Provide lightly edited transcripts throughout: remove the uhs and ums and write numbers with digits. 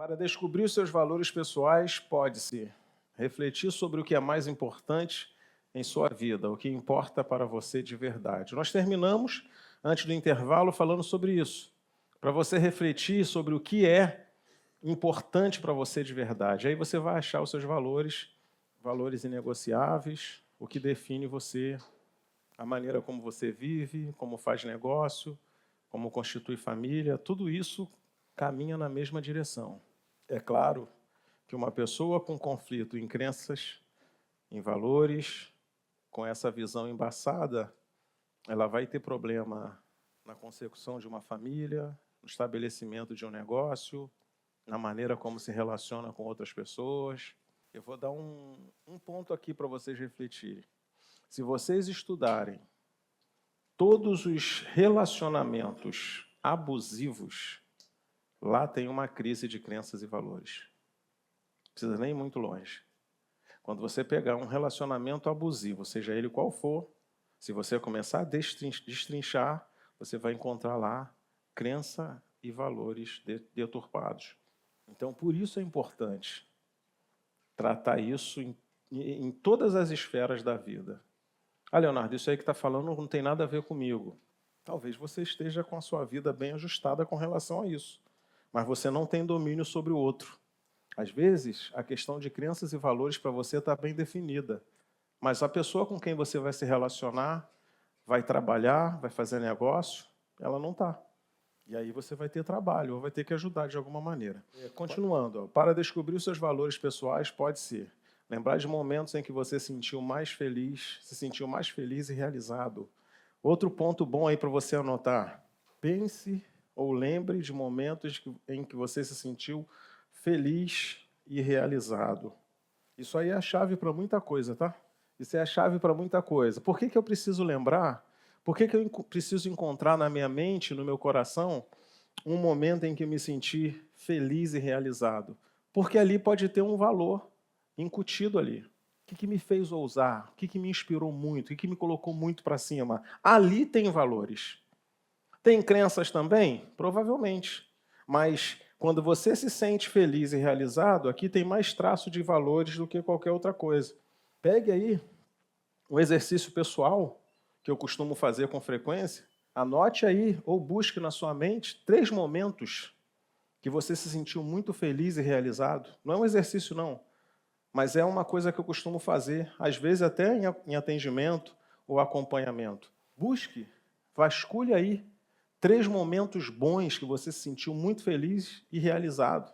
Para descobrir os seus valores pessoais, pode-se refletir sobre o que é mais importante em sua vida, o que importa para você de verdade. Nós terminamos, antes do intervalo, falando sobre isso, para você refletir sobre o que é importante para você de verdade. Aí você vai achar os seus valores, valores inegociáveis, o que define você, a maneira como você vive, como faz negócio, como constitui família, tudo isso caminha na mesma direção. É claro que uma pessoa com conflito em crenças, em valores, com essa visão embaçada, ela vai ter problema na consecução de uma família, no estabelecimento de um negócio, na maneira como se relaciona com outras pessoas. Eu vou dar um ponto aqui para vocês refletirem. Se vocês estudarem todos os relacionamentos abusivos, lá tem uma crise de crenças e valores. Não precisa nem ir muito longe. Quando você pegar um relacionamento abusivo, seja ele qual for, se você começar a destrinchar, você vai encontrar lá crença e valores deturpados. Então, por isso é importante tratar isso em todas as esferas da vida. Ah, Leonardo, isso aí que está falando não tem nada a ver comigo. Talvez você esteja com a sua vida bem ajustada com relação a isso, mas você não tem domínio sobre o outro. Às vezes, a questão de crenças e valores para você está bem definida, mas a pessoa com quem você vai se relacionar, vai trabalhar, vai fazer negócio, ela não está. E aí você vai ter trabalho, ou vai ter que ajudar de alguma maneira. Continuando, para descobrir os seus valores pessoais, pode ser lembrar de momentos em que você se sentiu mais feliz e realizado. Outro ponto bom aí para você anotar. Pense ou lembre de momentos em que você se sentiu feliz e realizado. Isso aí é a chave para muita coisa, tá? Isso é a chave para muita coisa. Por que eu preciso lembrar? Por que eu preciso encontrar na minha mente, no meu coração, um momento em que eu me senti feliz e realizado? Porque ali pode ter um valor incutido ali. O que me fez ousar? O que me inspirou muito? O que me colocou muito para cima? Ali tem valores. Tem crenças também? Provavelmente. Mas quando você se sente feliz e realizado, aqui tem mais traço de valores do que qualquer outra coisa. Pegue aí um exercício pessoal que eu costumo fazer com frequência. Anote aí ou busque na sua mente 3 momentos que você se sentiu muito feliz e realizado. Não é um exercício, não, mas é uma coisa que eu costumo fazer, às vezes até em atendimento ou acompanhamento. Busque, vasculhe aí 3 momentos bons que você se sentiu muito feliz e realizado.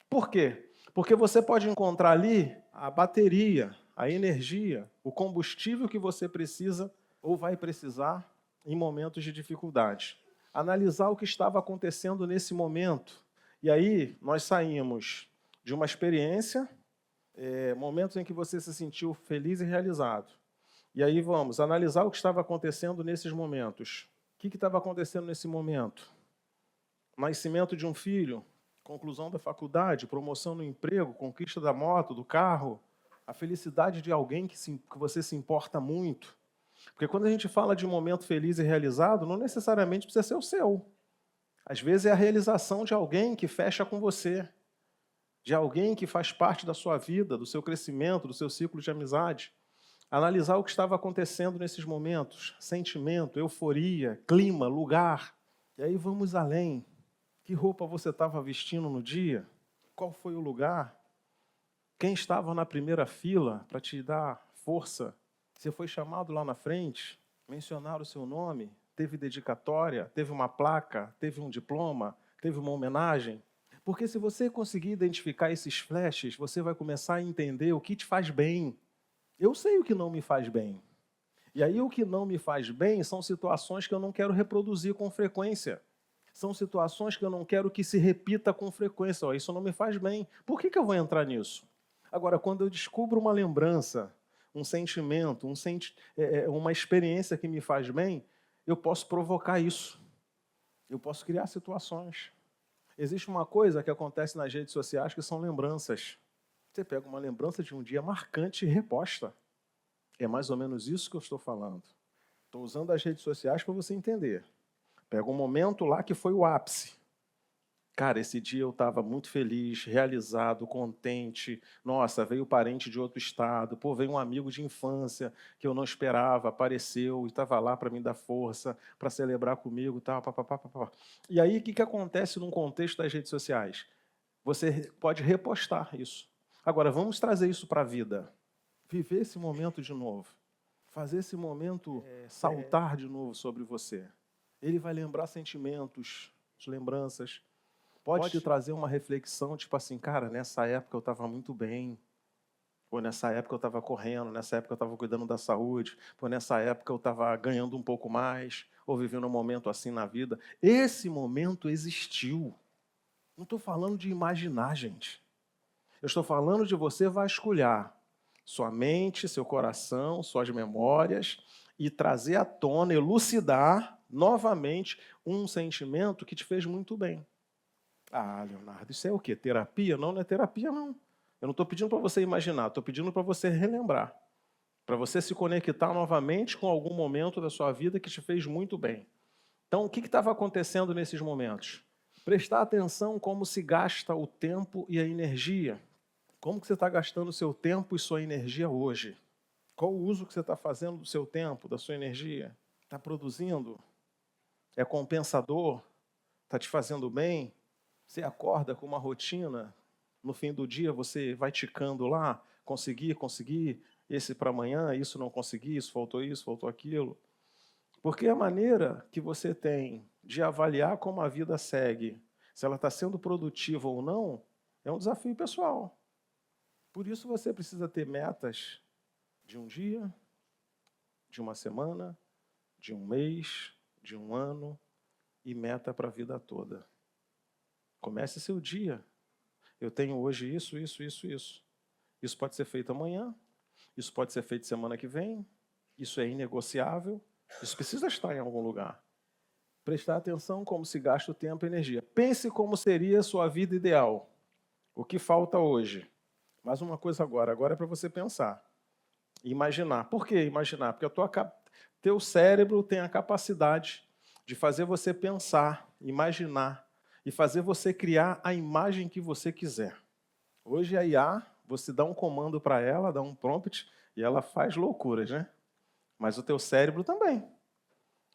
Por quê? Porque você pode encontrar ali a bateria, a energia, o combustível que você precisa ou vai precisar em momentos de dificuldade. Analisar o que estava acontecendo nesse momento. E aí nós saímos de uma experiência, momentos em que você se sentiu feliz e realizado. E aí vamos analisar o que estava acontecendo nesses momentos. O que estava acontecendo nesse momento? Nascimento de um filho, conclusão da faculdade, promoção no emprego, conquista da moto, do carro, a felicidade de alguém que você se importa muito. Porque quando a gente fala de um momento feliz e realizado, não necessariamente precisa ser o seu. Às vezes é a realização de alguém que fecha com você, de alguém que faz parte da sua vida, do seu crescimento, do seu ciclo de amizade. Analisar o que estava acontecendo nesses momentos, sentimento, euforia, clima, lugar. E aí vamos além. Que roupa você estava vestindo no dia? Qual foi o lugar? Quem estava na primeira fila para te dar força? Você foi chamado lá na frente? Mencionaram o seu nome? Teve dedicatória? Teve uma placa? Teve um diploma? Teve uma homenagem? Porque se você conseguir identificar esses flashes, você vai começar a entender o que te faz bem. Eu sei o que não me faz bem. E aí o que não me faz bem são situações que eu não quero reproduzir com frequência. São situações que eu não quero que se repita com frequência. Isso não me faz bem. Por que eu vou entrar nisso? Agora, quando eu descubro uma lembrança, um sentimento, uma experiência que me faz bem, eu posso provocar isso. Eu posso criar situações. Existe uma coisa que acontece nas redes sociais que são lembranças. Você pega uma lembrança de um dia marcante e reposta. É mais ou menos isso que eu estou falando. Estou usando as redes sociais para você entender. Pega um momento lá que foi o ápice. Cara, esse dia eu estava muito feliz, realizado, contente. Nossa, veio parente de outro estado. Pô, veio um amigo de infância que eu não esperava, apareceu e estava lá para me dar força, para celebrar comigo, tal, papapá, papapá. E aí, o que acontece num contexto das redes sociais? Você pode repostar isso. Agora, vamos trazer isso para a vida. Viver esse momento de novo. Fazer esse momento saltar de novo sobre você. Ele vai lembrar sentimentos, lembranças. Pode te trazer uma reflexão, tipo assim, cara, nessa época eu estava muito bem. Pô, nessa época eu estava correndo, nessa época eu estava cuidando da saúde. Pô, nessa época eu estava ganhando um pouco mais, ou vivendo um momento assim na vida. Esse momento existiu. Não estou falando de imaginar, gente. Eu estou falando de você vasculhar sua mente, seu coração, suas memórias e trazer à tona, elucidar novamente um sentimento que te fez muito bem. Ah, Leonardo, isso é o quê? Terapia? Não, não é terapia, não. Eu não estou pedindo para você imaginar, estou pedindo para você relembrar. Para você se conectar novamente com algum momento da sua vida que te fez muito bem. Então, o que estava acontecendo nesses momentos? Prestar atenção como se gasta o tempo e a energia. Como que você está gastando o seu tempo e sua energia hoje? Qual o uso que você está fazendo do seu tempo, da sua energia? Está produzindo? É compensador? Está te fazendo bem? Você acorda com uma rotina, no fim do dia você vai ticando lá, consegui, esse para amanhã, isso não consegui, isso, faltou aquilo. Porque a maneira que você tem de avaliar como a vida segue, se ela está sendo produtiva ou não, é um desafio pessoal. Por isso você precisa ter metas de um dia, de uma semana, de um mês, de um ano e meta para a vida toda. Comece seu dia. Eu tenho hoje isso. Isso pode ser feito amanhã, isso pode ser feito semana que vem, isso é inegociável, isso precisa estar em algum lugar. Prestar atenção como se gasta o tempo e energia. Pense como seria a sua vida ideal. O que falta hoje? Mais uma coisa agora é para você pensar. Imaginar. Por que imaginar? Porque teu cérebro tem a capacidade de fazer você pensar, imaginar, e fazer você criar a imagem que você quiser. Hoje a IA, você dá um comando para ela, dá um prompt, e ela faz loucuras, né? Mas o teu cérebro também.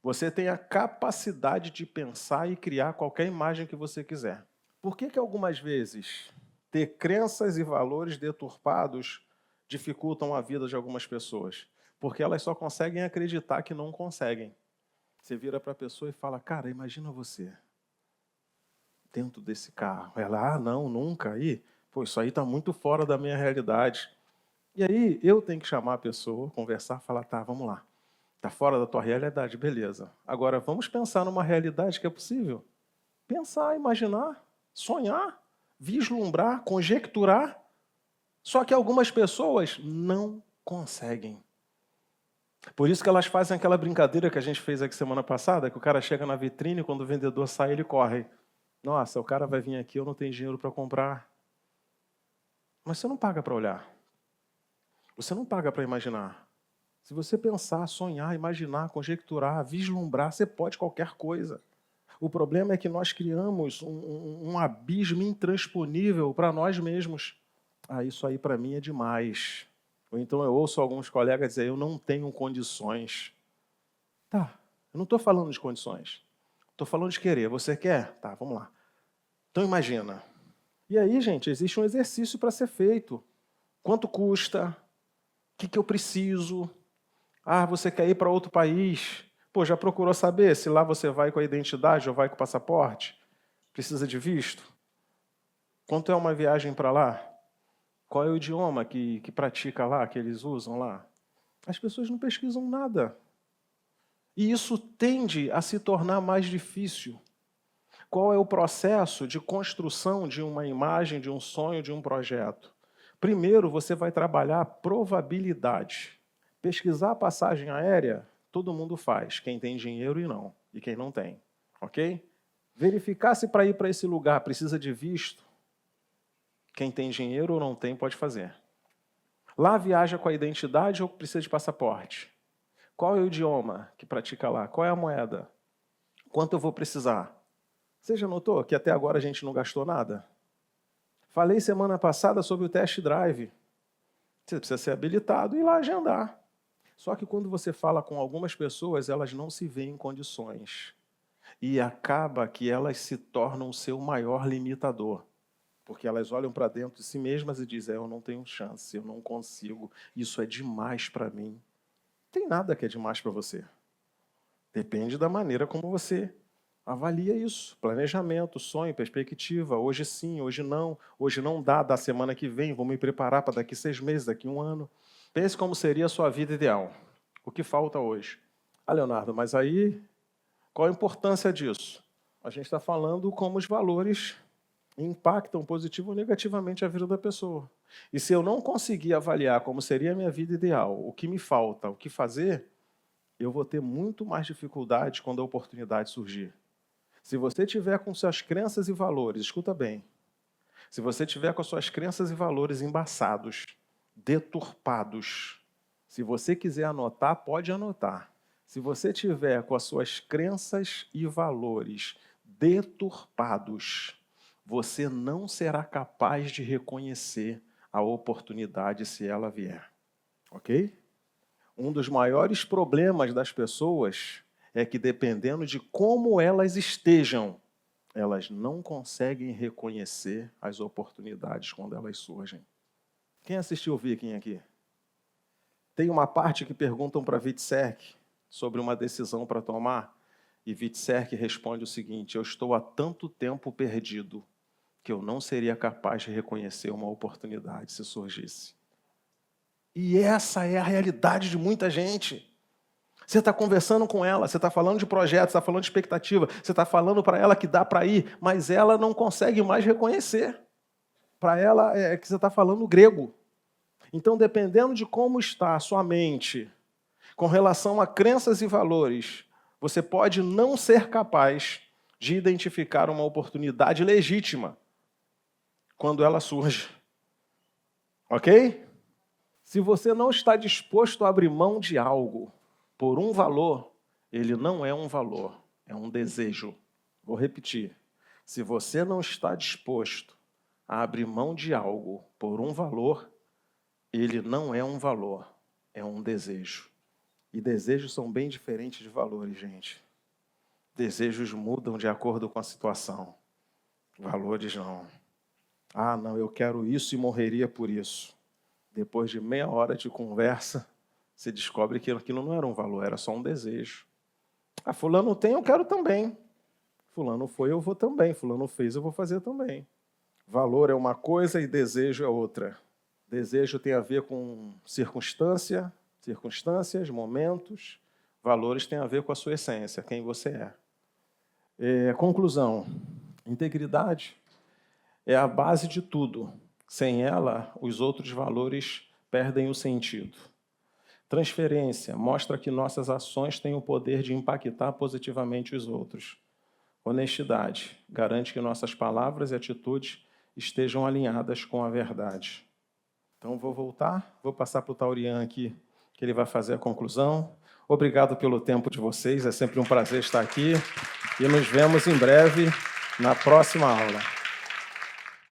Você tem a capacidade de pensar e criar qualquer imagem que você quiser. Por que algumas vezes ter crenças e valores deturpados dificultam a vida de algumas pessoas? Porque elas só conseguem acreditar que não conseguem. Você vira para a pessoa e fala, cara, imagina você dentro desse carro. Ela, não, nunca. Aí, pô, isso aí está muito fora da minha realidade. E aí, eu tenho que chamar a pessoa, conversar, falar, tá, vamos lá. Está fora da tua realidade, beleza. Agora, vamos pensar numa realidade que é possível. Pensar, imaginar, sonhar, vislumbrar, conjecturar. Só que algumas pessoas não conseguem. Por isso que elas fazem aquela brincadeira que a gente fez aqui semana passada, que o cara chega na vitrine, quando o vendedor sai, ele corre. Nossa, o cara vai vir aqui, eu não tenho dinheiro para comprar. Mas você não paga para olhar. Você não paga para imaginar. Se você pensar, sonhar, imaginar, conjecturar, vislumbrar, você pode qualquer coisa. O problema é que nós criamos um abismo intransponível para nós mesmos. Ah, isso aí para mim é demais. Ou então eu ouço alguns colegas dizer, eu não tenho condições. Tá, eu não estou falando de condições. Estou falando de querer. Você quer? Tá, vamos lá. Então imagina. E aí, gente, existe um exercício para ser feito. Quanto custa? O que eu preciso? Ah, você quer ir para outro país? Pô, já procurou saber se lá você vai com a identidade ou vai com o passaporte? Precisa de visto? Quanto é uma viagem para lá? Qual é o idioma que pratica lá, que eles usam lá? As pessoas não pesquisam nada. E isso tende a se tornar mais difícil. Qual é o processo de construção de uma imagem, de um sonho, de um projeto? Primeiro, você vai trabalhar a probabilidade. Pesquisar a passagem aérea, todo mundo faz, quem tem dinheiro e quem não tem, ok? Verificar se para ir para esse lugar precisa de visto, quem tem dinheiro ou não tem pode fazer. Lá viaja com a identidade ou precisa de passaporte? Qual é o idioma que pratica lá? Qual é a moeda? Quanto eu vou precisar? Você já notou que até agora a gente não gastou nada? Falei semana passada sobre o test drive. Você precisa ser habilitado e ir lá agendar. Só que quando você fala com algumas pessoas, elas não se veem em condições. E acaba que elas se tornam o seu maior limitador. Porque elas olham para dentro de si mesmas e dizem, eu não tenho chance, eu não consigo, isso é demais para mim. Não tem nada que é demais para você. Depende da maneira como você avalia isso. Planejamento, sonho, perspectiva. Hoje sim, hoje não dá, da semana que vem, vou me preparar para daqui 6 meses, daqui 1 ano. Pense como seria a sua vida ideal. O que falta hoje? Ah, Leonardo, mas aí, qual a importância disso? A gente está falando como os valores impactam positivo ou negativamente a vida da pessoa. E se eu não conseguir avaliar como seria a minha vida ideal, o que me falta, o que fazer, eu vou ter muito mais dificuldade quando a oportunidade surgir. Se você tiver com suas crenças e valores, escuta bem, se você tiver com suas crenças e valores embaçados, deturpados, se você quiser anotar, pode anotar. Se você tiver com as suas crenças e valores deturpados, você não será capaz de reconhecer a oportunidade se ela vier. Ok? Um dos maiores problemas das pessoas é que, dependendo de como elas estejam, elas não conseguem reconhecer as oportunidades quando elas surgem. Quem assistiu o Viking aqui? Tem uma parte que perguntam para Witzek sobre uma decisão para tomar, e Witzek responde o seguinte, eu estou há tanto tempo perdido que eu não seria capaz de reconhecer uma oportunidade se surgisse. E essa é a realidade de muita gente. Você está conversando com ela, você está falando de projetos, você está falando de expectativa, você está falando para ela que dá para ir, mas ela não consegue mais reconhecer. Para ela é que você está falando grego. Então, dependendo de como está a sua mente com relação a crenças e valores, você pode não ser capaz de identificar uma oportunidade legítima quando ela surge. Ok? Se você não está disposto a abrir mão de algo por um valor, ele não é um valor, é um desejo. Vou repetir. Se você não está disposto a abrir mão de algo por um valor, ele não é um valor, é um desejo. E desejos são bem diferentes de valores, gente. Desejos mudam de acordo com a situação. Valores não. Ah, não, eu quero isso e morreria por isso. Depois de meia hora de conversa, você descobre que aquilo não era um valor, era só um desejo. Ah, fulano tem, eu quero também. Fulano foi, eu vou também. Fulano fez, eu vou fazer também. Valor é uma coisa e desejo é outra. Desejo tem a ver com circunstâncias, momentos. Valores têm a ver com a sua essência, quem você é. Conclusão. Integridade é a base de tudo. Sem ela, os outros valores perdem o sentido. Transferência mostra que nossas ações têm o poder de impactar positivamente os outros. Honestidade garante que nossas palavras e atitudes estejam alinhadas com a verdade. Então, vou passar para o Taurian aqui, que ele vai fazer a conclusão. Obrigado pelo tempo de vocês, é sempre um prazer estar aqui. E nos vemos em breve na próxima aula.